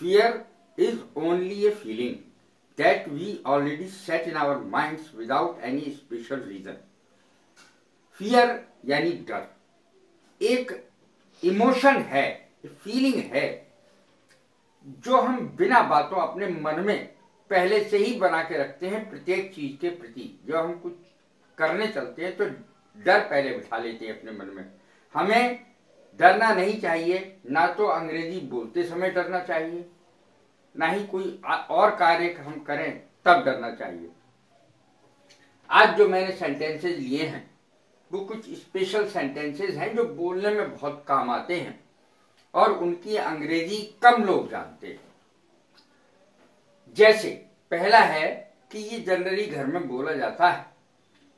Fear is only a feeling that we already set in our minds without any special reason. Fear यानी डर एक emotion है, feeling है जो हम बिना बातों अपने मन में पहले से ही बना के रखते हैं। प्रत्येक चीज के प्रति जब हम कुछ करने चलते हैं तो डर पहले बिठा लेते हैं अपने मन में। हमें डरना नहीं चाहिए, ना तो अंग्रेजी बोलते समय डरना चाहिए, ना ही कोई और कार्य हम करें तब डरना चाहिए। आज जो मैंने सेंटेंसेस लिए हैं वो कुछ स्पेशल सेंटेंसेस हैं जो बोलने में बहुत काम आते हैं और उनकी अंग्रेजी कम लोग जानते हैं। जैसे पहला है कि ये जनरली घर में बोला जाता है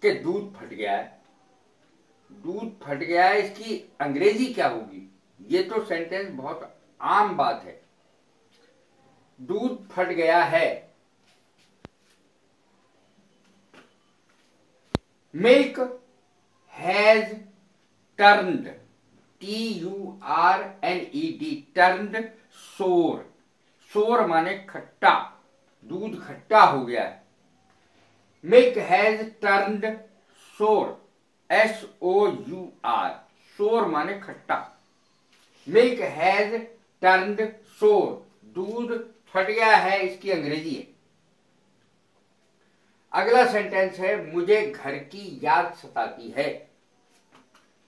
कि दूध फट गया है। दूध फट गया है, इसकी अंग्रेजी क्या होगी? ये तो सेंटेंस बहुत आम बात है। दूध फट गया है। Milk has turned, TURNED, turned सोर। सोर माने खट्टा, दूध खट्टा हो गया है। मिल्क हैज टर्न्ड सोर, SOUR, सोर माने खट्टा। मिल्क हैज टर्न्ड सोर, दूध फट गया है, इसकी अंग्रेजी है। अगला सेंटेंस है मुझे घर की याद सताती है।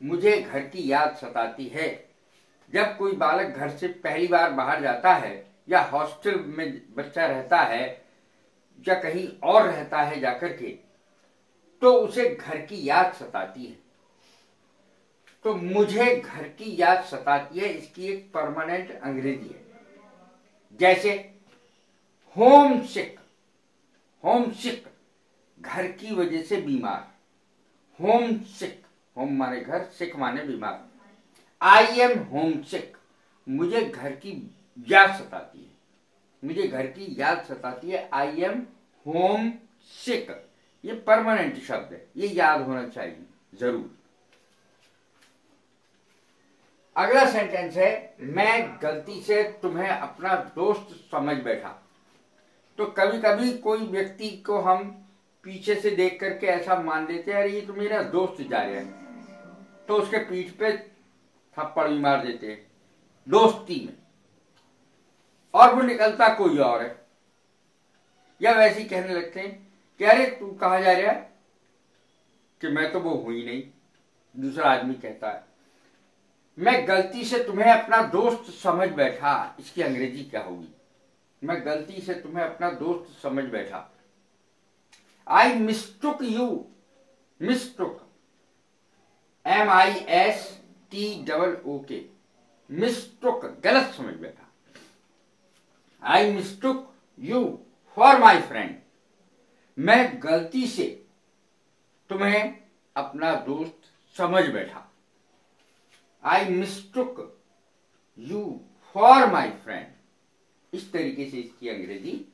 मुझे घर की याद सताती है। जब कोई बालक घर से पहली बार बाहर जाता है या हॉस्टल में बच्चा रहता है या कहीं और रहता है जाकर के, तो उसे घर की याद सताती है। तो मुझे घर की याद सताती है, इसकी एक परमानेंट अंग्रेजी है। जैसे होम सिक, होम सिक घर की वजह से बीमार। होम सिक, होम माने घर, सिक माने बीमार। आई एम होम सिक, मुझे घर की याद सताती है। मुझे घर की याद सताती है, आई एम होम सिक। ये परमानेंट शब्द है, ये याद होना चाहिए जरूर। अगला सेंटेंस है मैं गलती से तुम्हें अपना दोस्त समझ बैठा। तो कभी कभी कोई व्यक्ति को हम पीछे से देख करके ऐसा मान लेते हैं, अरे ये तो मेरा दोस्त जा रहा है, तो उसके पीठ पे थप्पड़ भी मार देते हैं दोस्ती में, और वो निकलता कोई और है। या वैसे ही कहने लगते हैं कि अरे तू कहाँ जा रहा है, कि मैं तो वो हूं ही नहीं। दूसरा आदमी कहता है मैं गलती से तुम्हें अपना दोस्त समझ बैठा, इसकी अंग्रेजी क्या होगी? मैं गलती से तुम्हें अपना दोस्त समझ बैठा। I mistook you, mistook MISTOOK, mistook गलत समझ बैठा। I mistook you for my friend, मैं गलती से तुम्हें अपना दोस्त समझ बैठा। I mistook you for my friend, इस तरीके से इसकी अंग्रेजी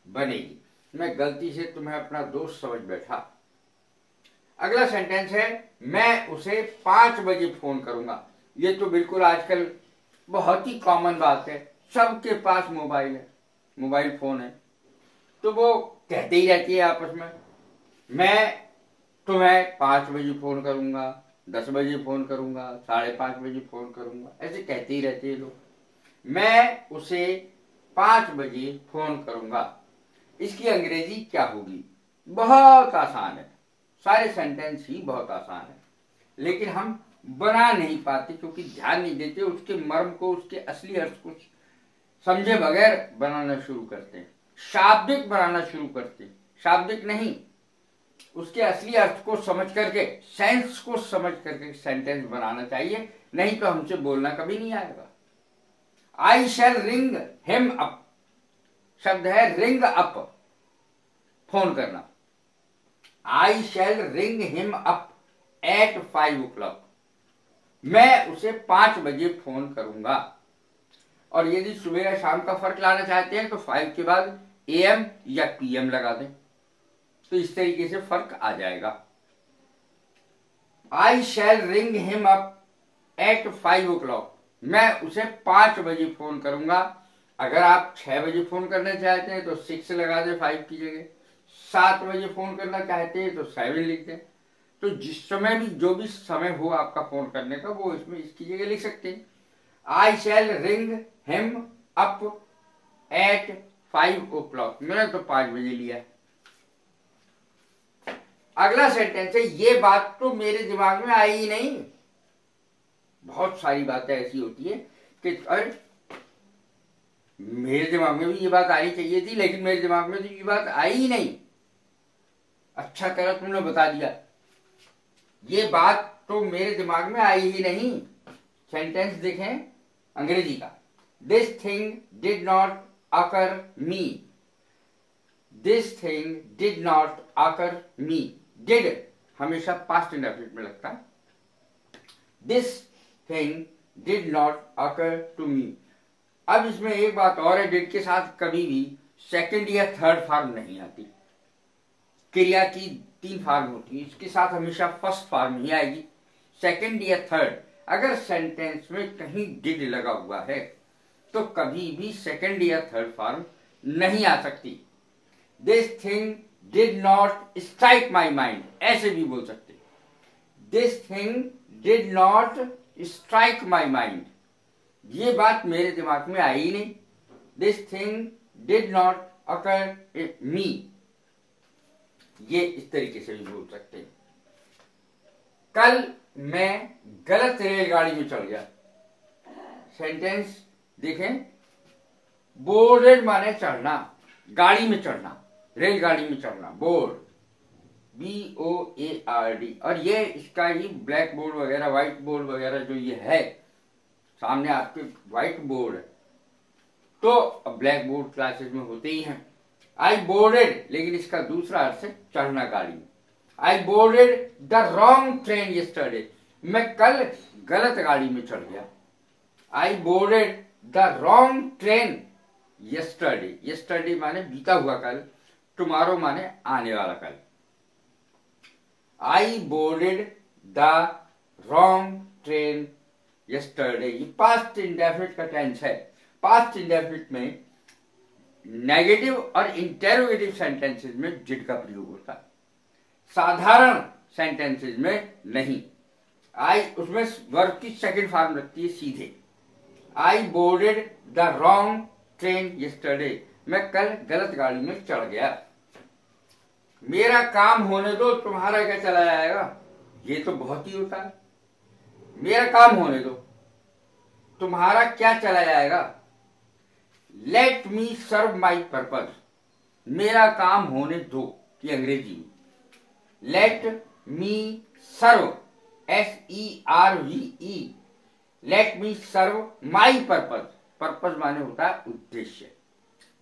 बनेगी, मैं गलती से तुम्हें अपना दोस्त समझ बैठा। अगला सेंटेंस है मैं उसे 5 बजे फोन करूंगा। ये तो बिल्कुल आजकल बहुत ही कॉमन बात है, सबके पास मोबाइल है, मोबाइल फोन है, तो वो कहते ही रहती है आपस में मैं तुम्हें 5 बजे फोन करूंगा, 10 बजे फोन करूंगा, 5:30 बजे फोन करूंगा, ऐसे कहते ही रहते हैं लोग। मैं उसे 5 बजे फोन करूंगा, इसकी अंग्रेजी क्या होगी? बहुत आसान है, सारे सेंटेंस ही बहुत आसान है, लेकिन हम बना नहीं पाते क्योंकि ध्यान नहीं देते उसके मर्म को, उसके असली अर्थ को समझे बगैर बनाना शुरू करते हैं, शाब्दिक बनाना शुरू करते हैं। शाब्दिक नहीं, उसके असली अर्थ को समझ करके, सेंस को समझ करके सेंटेंस बनाना चाहिए, नहीं तो हमसे बोलना कभी नहीं आएगा। I shall ring him up, शब्द है रिंग अप, फोन करना। I shall ring him up at 5 o'clock, मैं उसे 5 बजे फोन करूंगा। और यदि सुबह या शाम का फर्क लाना चाहते हैं तो 5 के बाद AM या PM लगा दें, तो इस तरीके से फर्क आ जाएगा। I shall ring him up at 5 o'clock, मैं उसे 5 बजे फोन करूंगा। अगर आप 6 बजे फोन करना चाहते हैं तो 6 लगा दे 5 की जगह, 7 बजे फोन करना चाहते हैं तो 7 लिख दें। तो जिस समय भी जो भी समय हो आपका फोन करने का वो इसमें इसकी जगह लिख सकते हैं। I shall ring him up at 5 o'clock, मैंने तो 5 बजे लिया। अगला सेंटेंस है ये बात तो मेरे दिमाग में आई ही नहीं। बहुत सारी बातें ऐसी होती है कि अरे मेरे दिमाग में भी ये बात आनी चाहिए थी लेकिन मेरे दिमाग में तो ये बात आई ही नहीं। अच्छा करा तुमने बता दिया। ये बात तो मेरे दिमाग में आई ही नहीं। सेंटेंस देखें अंग्रेजी का। This thing did not occur me. This thing did not occur me. Did हमेशा पास्ट इंडेफिनिट में लगता है। This thing did not occur to me. अब इसमें एक बात और है, डिड के साथ कभी भी सेकंड या थर्ड फॉर्म नहीं आती। क्रिया की 3 फॉर्म होती है, इसके साथ हमेशा फर्स्ट फॉर्म ही आएगी, सेकंड या थर्ड। अगर सेंटेंस में कहीं डिड लगा हुआ है तो कभी भी सेकंड या थर्ड फॉर्म नहीं आ सकती। This thing did not strike my mind, ऐसे भी बोल सकते। This thing did not strike my mind, ये बात मेरे दिमाग में आई ही नहीं। This thing did not occur me, ये इस तरीके से भी बोल सकते हैं। कल मैं गलत रेलगाड़ी में चढ़ गया। सेंटेंस देखें। बोर्डेड माने चढ़ना, गाड़ी में चढ़ना, रेलगाड़ी में चढ़ना, बोर्ड BOARD। और ये इसका ही ब्लैक बोर्ड वगैरह व्हाइट बोर्ड वगैरह जो ये है सामने आपके व्हाइट बोर्ड है, तो ब्लैक बोर्ड क्लासेस में होते ही हैं। आई बोर्डेड, लेकिन इसका दूसरा अर्थ है चढ़ना गाड़ी में। I boarded the wrong train yesterday, मैं कल गलत गाड़ी में चढ़ गया। I boarded the wrong train yesterday. Yesterday माने बीता हुआ कल, टुमारो माने आने वाला कल। I boarded the wrong train yesterday, ये पास्ट इंडेफिनिट का टेंस है। पास्ट इंडेफिनिट में नेगेटिव और इंटेरोगेटिव सेंटेंसेस में डिड का प्रयोग होता है, साधारण सेंटेंसेस में नहीं। आई उसमें वर्ब की सेकंड फॉर्म लगती है सीधे। I boarded the wrong train yesterday, मैं कल गलत गाड़ी में चढ़ गया। मेरा काम होने दो, तुम्हारा क्या चला जाएगा, ये तो बहुत ही होता है। मेरा काम होने दो, तुम्हारा क्या चला जाएगा। Late me serve my purpose, मेरा काम होने दो, ये अंग्रेजी में। Let me serve, SERVE, let me serve my purpose. Purpose माने होता है उद्देश्य।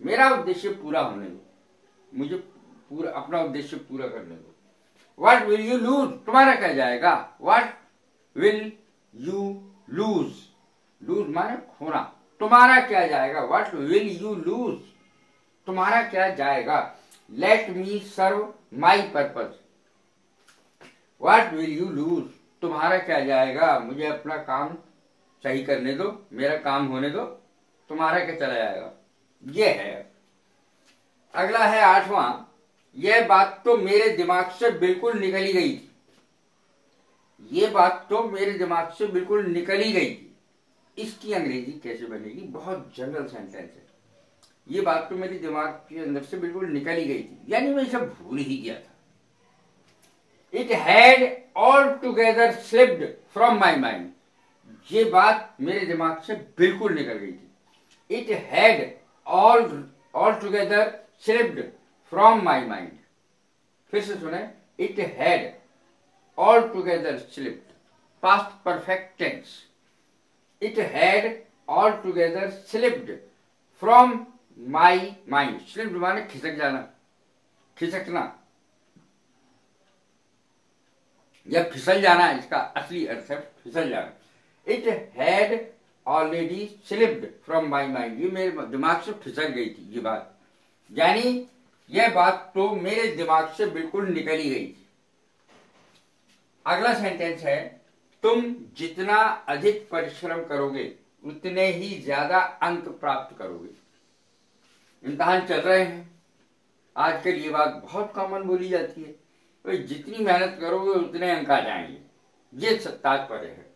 मेरा उद्देश्य पूरा होने दो, मुझे पूरा अपना उद्देश्य पूरा करने दो। What will you lose, तुम्हारा क्या जाएगा। What will you lose, lose माने खोना, तुम्हारा क्या जाएगा। What will you lose, तुम्हारा क्या जाएगा। Let me serve my purpose, What will you lose, तुम्हारा क्या जाएगा, मुझे अपना काम सही करने दो, मेरा काम होने दो, तुम्हारा क्या चला जाएगा। ये है। अगला है 8वां। यह बात तो मेरे दिमाग से बिल्कुल निकल ही गई थी। ये बात तो मेरे दिमाग से बिल्कुल निकल ही गई थी। इसकी अंग्रेजी कैसे बनेगी, बहुत जनरल सेंटेंस है। ये बात तो मेरे दिमाग के अंदर से बिल्कुल निकल ही गई थी, यानी मैं इसे भूल ही गया था। It had altogether slipped from my mind, ये बात मेरे दिमाग से बिल्कुल निकल गई थी। It had altogether slipped from my mind. फिर से सुने। It had altogether slipped, past perfect tense. It had altogether slipped from my mind. Slipped माने खिसक जाना, खिसकना या फिसल जाना, इसका असली अर्थ है फिसल जाना। It had already slipped from my mind, ये मेरे दिमाग से फिसल गई थी ये बात, यानी यह बात तो मेरे दिमाग से बिल्कुल निकल ही गई थी। अगला सेंटेंस है तुम जितना अधिक परिश्रम करोगे उतने ही ज्यादा अंक प्राप्त करोगे। इम्तिहान चल रहे हैं। आजकल ये बात बहुत कॉमन बोली जाती है, तो जितनी मेहनत करोगे उतने अंक आ जाएंगे, ये तात्पर्य है।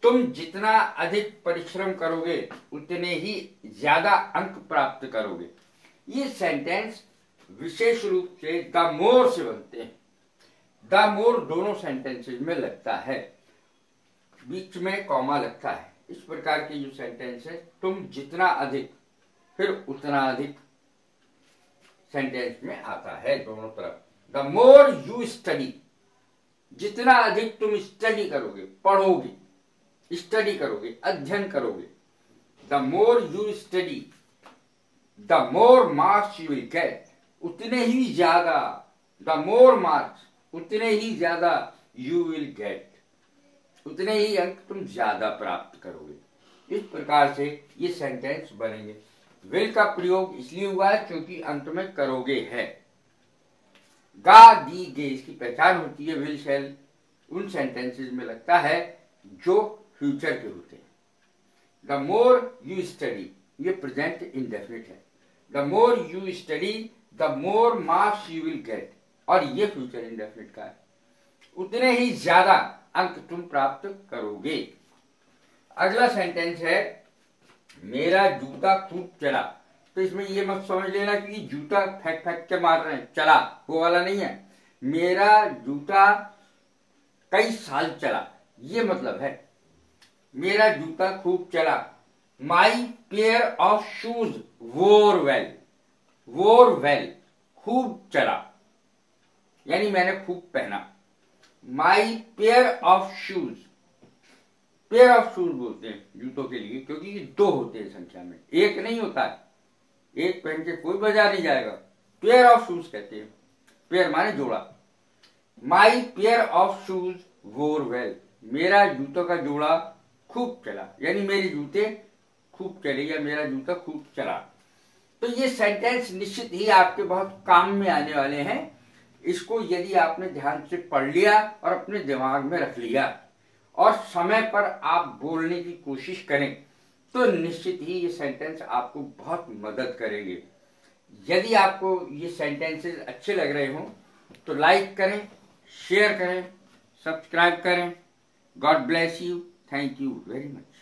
तुम जितना अधिक परिश्रम करोगे उतने ही ज्यादा अंक प्राप्त करोगे। ये सेंटेंस विशेष रूप से द मोर से बनते हैं। द मोर दोनों सेंटेंसेस में लगता है, बीच में कॉमा लगता है। इस प्रकार के जो सेंटेंस है, तुम जितना अधिक फिर उतना अधिक सेंटेंस में आता है दोनों तरफ। द मोर यू स्टडी, जितना अधिक तुम स्टडी करोगे, पढ़ोगे, स्टडी करोगे, अध्ययन करोगे, the more you study the more marks you will get, उतने ही ज्यादा, द मोर मार्क्स, उतने ही ज्यादा यू विल गेट, उतने ही अंक तुम ज्यादा प्राप्त करोगे। इस प्रकार से ये सेंटेंस बनेंगे। विल का प्रयोग इसलिए हुआ है क्योंकि अंत में करोगे है। गा दी गे इसकी पहचान होती है। विल शैल उन सेंटेंसेस में लगता है जो फ्यूचर के होते हैं। द मोर यू स्टडी, ये प्रेजेंट इंडेफिनिट है। The more you study the more marks you will get, और ये फ्यूचर इंडेफिनिट का है। उतने ही ज्यादा अंक तुम प्राप्त करोगे। अगला सेंटेंस है मेरा जूता खूब चला। तो इसमें ये मत समझ लेना कि जूता फेंक फेंक के मार रहे हैं, चला, वो वाला नहीं है। मेरा जूता कई साल चला, ये मतलब है। मेरा जूता खूब चला। My pair of shoes wore well, wore well, खूब चला, यानी मैंने खूब पहना। My pair of shoes, pair of shoes बोलते हैं जूतों के लिए, क्योंकि ये दो होते हैं संख्या में, एक नहीं होता है। एक पहन के कोई बाजार नहीं जाएगा, पेयर ऑफ शूज कहते हैं। पेयर माने जोड़ा। माई pair of shoes wore well, मेरा जूतों का जोड़ा खूब चला, यानी मेरे जूते खूब चले या मेरा जूता खूब चला। तो ये सेंटेंस निश्चित ही आपके बहुत काम में आने वाले हैं। इसको यदि आपने ध्यान से पढ़ लिया और अपने दिमाग में रख लिया और समय पर आप बोलने की कोशिश करें, तो निश्चित ही ये सेंटेंस आपको बहुत मदद करेंगे। यदि आपको ये सेंटेंसेस अच्छे लग रहे हों तो लाइक करें, शेयर करें, सब्सक्राइब करें। God bless you. Thank you very much.